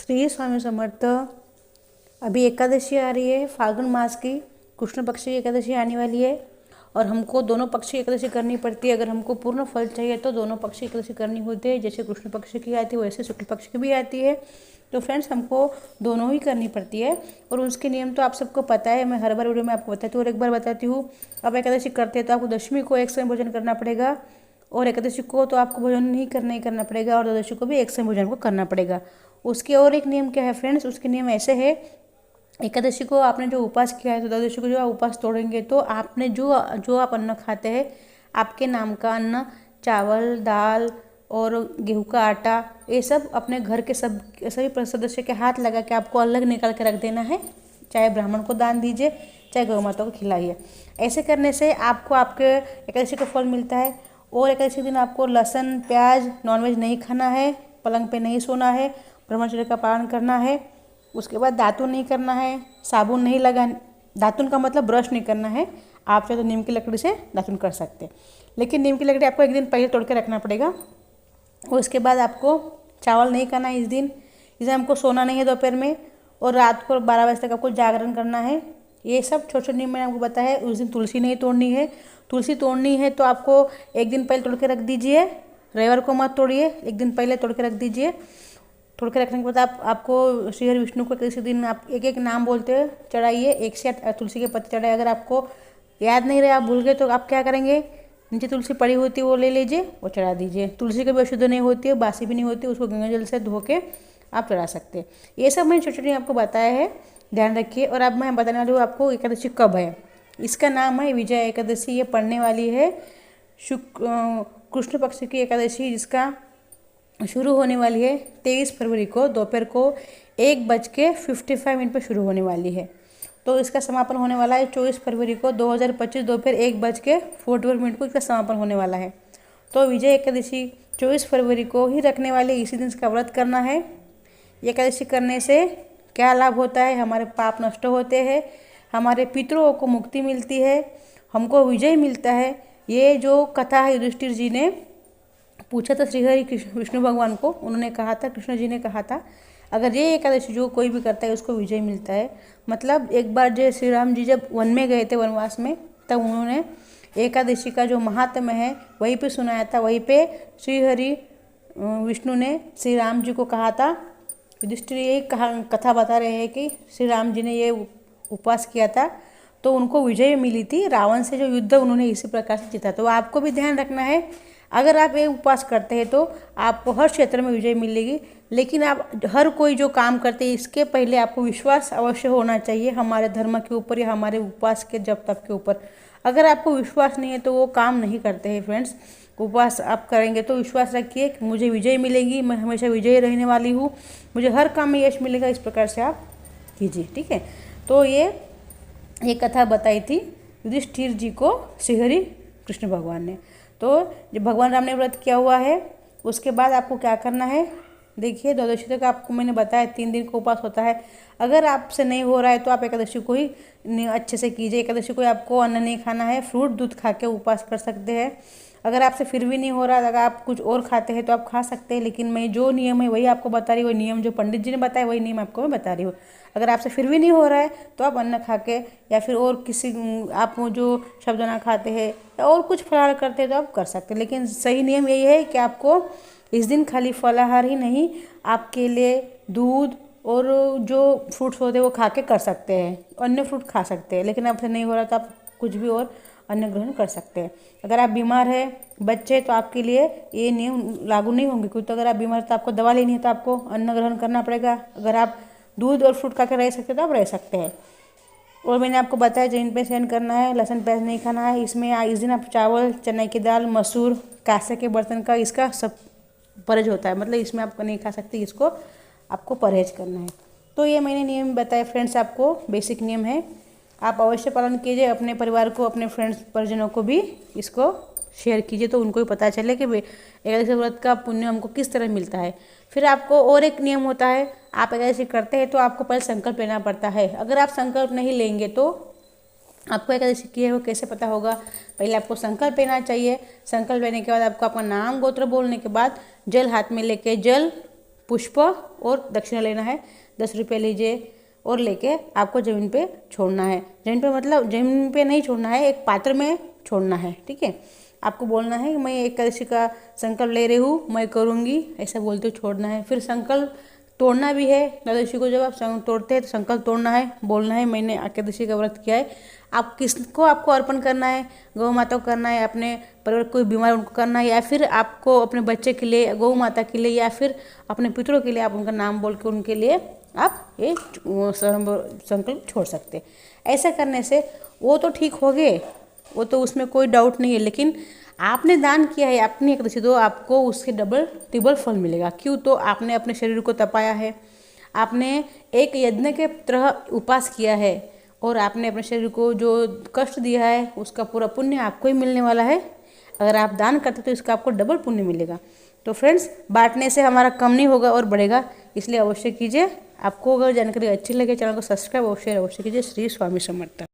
श्री स्वामी समर्थ। अभी एकादशी आ रही है, फाल्गुन मास की कृष्ण पक्ष की एकादशी आने वाली है और हमको दोनों पक्ष की एकादशी करनी पड़ती है। अगर हमको पूर्ण फल चाहिए तो दोनों पक्ष की एकादशी करनी होती है। जैसे कृष्ण पक्ष की आती है वैसे शुक्ल पक्ष की भी आती है। तो फ्रेंड्स, हमको दोनों ही करनी पड़ती है और उसके नियम तो आप सबको पता है। मैं हर बार वीडियो में आपको बताती हूँ और एक बार बताती हूँ। अब एकादशी करते हैं तो आपको दशमी को एक समय भोजन करना पड़ेगा और एकादशी को तो आपको भोजन नहीं करना पड़ेगा और द्वादशी को भी एक समय भोजन को करना पड़ेगा। उसके और एक नियम क्या है फ्रेंड्स, उसके नियम ऐसे है। एकादशी को आपने जो उपवास किया है तो द्वादशी को जो आप उपवास तोड़ेंगे तो आपने जो आप अन्न खाते हैं, आपके नाम का अन्न, चावल, दाल और गेहूं का आटा, ये सब अपने घर के सभी सदस्य के हाथ लगा के आपको अलग निकाल के रख देना है। चाहे ब्राह्मण को दान दीजिए, चाहे गौ माता को खिलाइए। ऐसे करने से आपको आपके एकादशी का फल मिलता है। और एकादशी के दिन आपको लहसुन, प्याज, नॉनवेज नहीं खाना है, पलंग पे नहीं सोना है, ब्रह्मचर्य का पालन करना है। उसके बाद दातुन नहीं करना है, साबुन नहीं लगाना। दातुन का मतलब ब्रश नहीं करना है। आप चाहे तो नीम की लकड़ी से दातुन कर सकते हैं, लेकिन नीम की लकड़ी आपको एक दिन पहले तोड़ के रखना पड़ेगा। और उसके बाद आपको चावल नहीं खाना है इस दिन हमको सोना नहीं है दोपहर में, और रात को 12 बजे तक आपको जागरण करना है। ये सब छोटे छोटे नियम मैंने आपको बताया है। उस दिन तुलसी नहीं तोड़नी है। तुलसी तोड़नी है तो आपको एक दिन पहले तोड़ के रख दीजिए। रविवार को मत तोड़िए, एक दिन पहले तोड़ के रख दीजिए। तोड़ के रखने के बाद आपको श्री हरि विष्णु को किसी दिन आप एक एक नाम बोलते हुए चढ़ाइए। 108 तुलसी के पत्ते चढ़ाए। अगर आपको याद नहीं रहे, आप भूल गए, तो आप क्या करेंगे, नीचे तुलसी पड़ी होती है वो ले लीजिए, वो चढ़ा दीजिए। तुलसी कभी अशुद्ध नहीं होती है, बासी भी नहीं होती, उसको गंगा जल से धो के आप चढ़ा सकते हैं। ये सब मैंने छोटी छोटी आपको बताया है, ध्यान रखिए। और अब मैं बताने वाली हूँ आपको एकादशी कब है। इसका नाम है विजया एकादशी। ये पढ़ने वाली है कृष्ण पक्ष की एकादशी, जिसका शुरू होने वाली है 23 फरवरी को दोपहर को 1:55 पर शुरू होने वाली है। तो इसका समापन होने वाला है 24 फरवरी को 2025 दोपहर 1:44 को इसका समापन होने वाला है। तो विजय एकादशी 24 फरवरी को ही रखने वाले, इसी दिन इसका व्रत करना है। एकादशी करने से क्या लाभ होता है, हमारे पाप नष्ट होते हैं, हमारे पितरों को मुक्ति मिलती है, हमको विजय मिलता है। ये जो कथा है युधिष्ठिर जी ने पूछा था श्रीहरि विष्णु भगवान को, उन्होंने कहा था, कृष्ण जी ने कहा था, अगर ये एकादशी जो कोई भी करता है उसको विजय मिलता है। मतलब एक बार जो श्री राम जी जब वन में गए थे, वनवास में, तब उन्होंने एकादशी का जो महात्म्य है वहीं पे सुनाया था। वहीं पे श्रीहरि विष्णु ने श्री राम जी को कहा था, युधिष्ठिर यही कथा बता रहे हैं कि श्री राम जी ने ये उपवास किया था तो उनको विजय मिली थी। रावण से जो युद्ध उन्होंने इसी प्रकार से जीता। तो आपको भी ध्यान रखना है, अगर आप ये उपवास करते हैं तो आपको हर क्षेत्र में विजय मिलेगी। लेकिन आप हर कोई जो काम करते हैं इसके पहले आपको विश्वास अवश्य होना चाहिए हमारे धर्म के ऊपर या हमारे उपवास के जप तप के ऊपर। अगर आपको विश्वास नहीं है तो वो काम नहीं करते हैं फ्रेंड्स। उपवास आप करेंगे तो विश्वास रखिए कि मुझे विजय मिलेगी, मैं हमेशा विजयी रहने वाली हूँ, मुझे हर काम में यश मिलेगा। इस प्रकार से आप कीजिए, ठीक है। तो ये कथा बताई थी युधिष्ठिर जी को श्रीहरि कृष्ण भगवान ने। तो जब भगवान राम ने व्रत किया हुआ है उसके बाद आपको क्या करना है, देखिए द्वादशी तक आपको मैंने बताया 3 दिन का उपवास होता है। अगर आपसे नहीं हो रहा है तो आप एकादशी को ही अच्छे से कीजिए। एकादशी को आपको अन्न नहीं खाना है, फ्रूट दूध खा के उपवास कर सकते हैं। अगर आपसे फिर भी नहीं हो रहा, अगर आप कुछ और खाते हैं तो आप खा सकते हैं, लेकिन मैं जो नियम है वही आपको बता रही हूँ। वही नियम जो पंडित जी ने बताया वही नियम आपको मैं बता रही हूँ। अगर आपसे फिर भी नहीं हो रहा है तो आप अन्न खा के या फिर और किसी आप जो साबूदाना खाते हैं या और कुछ फलाहार करते हैं तो आप कर सकते हैं। लेकिन सही नियम यही है कि आपको इस दिन खाली फलाहार ही नहीं, आप केले, दूध और जो फ्रूट्स होते हैं वो खा के कर सकते हैं, अन्य फ्रूट खा सकते हैं। लेकिन आपसे नहीं हो रहा तो आप कुछ भी और अन्न ग्रहण कर सकते हैं। अगर आप बीमार हैं, बच्चे, तो आपके लिए ये नियम लागू नहीं होंगे, क्योंकि अगर आप बीमार तो आपको दवा लेनी है तो आपको अन्न ग्रहण करना पड़ेगा। अगर आप दूध और फ्रूट खा कर रह सकते हैं तो आप रह सकते हैं। और मैंने आपको बताया जिन पे सेंड करना है, लहसुन प्याज नहीं खाना है। इसमें इस दिन आप चावल, चने की दाल, मसूर, कांसे के बर्तन का इसका सब परहेज होता है। मतलब इसमें आप नहीं खा सकते, इसको आपको परहेज करना है। तो ये मैंने नियम बताए फ्रेंड्स, आपको बेसिक नियम है, आप अवश्य पालन कीजिए। अपने परिवार को, अपने फ्रेंड्स परिजनों को भी इसको शेयर कीजिए तो उनको भी पता चले कि एकादशी व्रत का पुण्य हमको किस तरह मिलता है। फिर आपको और एक नियम होता है, आप एकादशी करते हैं तो आपको पहले संकल्प लेना पड़ता है। अगर आप संकल्प नहीं लेंगे तो आपको एकादशी किए हो कैसे पता होगा। पहले आपको संकल्प लेना चाहिए। संकल्प लेने के बाद आपको अपना नाम गोत्र बोलने के बाद जल हाथ में लेके जल पुष्प और दक्षिणा लेना है। 10 रुपये लीजिए और लेके आपको ज़मीन पे छोड़ना है। ज़मीन पे मतलब ज़मीन पे नहीं छोड़ना है, एक पात्र में छोड़ना है, ठीक है। आपको बोलना है कि मैं एकादशी का संकल्प ले रही हूँ, मैं करूँगी, ऐसा बोलते हुए छोड़ना है। फिर संकल्प तोड़ना भी है। एकादशी को जब आप तोड़ते हैं तो संकल्प तोड़ना है, बोलना है मैंने एकादशी का व्रत किया है। आप किसको आपको अर्पण करना है, गौ माता को करना है, अपने परिवार कोई बीमार उनको करना है, या फिर आपको अपने बच्चे के लिए, गौ माता के लिए, या फिर अपने पितरों के लिए आप उनका नाम बोल के उनके लिए आप ये संकल्प छोड़ सकते। ऐसा करने से वो तो ठीक हो गए, वो तो उसमें कोई डाउट नहीं है, लेकिन आपने दान किया है अपनी एकादशी, तो आपको उसके डबल ट्रिपल फल मिलेगा। क्यों? तो आपने अपने शरीर को तपाया है, आपने एक यज्ञ के तरह उपास किया है, और आपने अपने शरीर को जो कष्ट दिया है उसका पूरा पुण्य आपको ही मिलने वाला है। अगर आप दान करते तो इसका आपको डबल पुण्य मिलेगा। तो फ्रेंड्स, बांटने से हमारा कम नहीं होगा और बढ़ेगा, इसलिए अवश्य कीजिए। आपको अगर जानकारी अच्छी लगे चैनल को सब्सक्राइब और शेयर अवश्य कीजिए। श्री स्वामी समर्थ।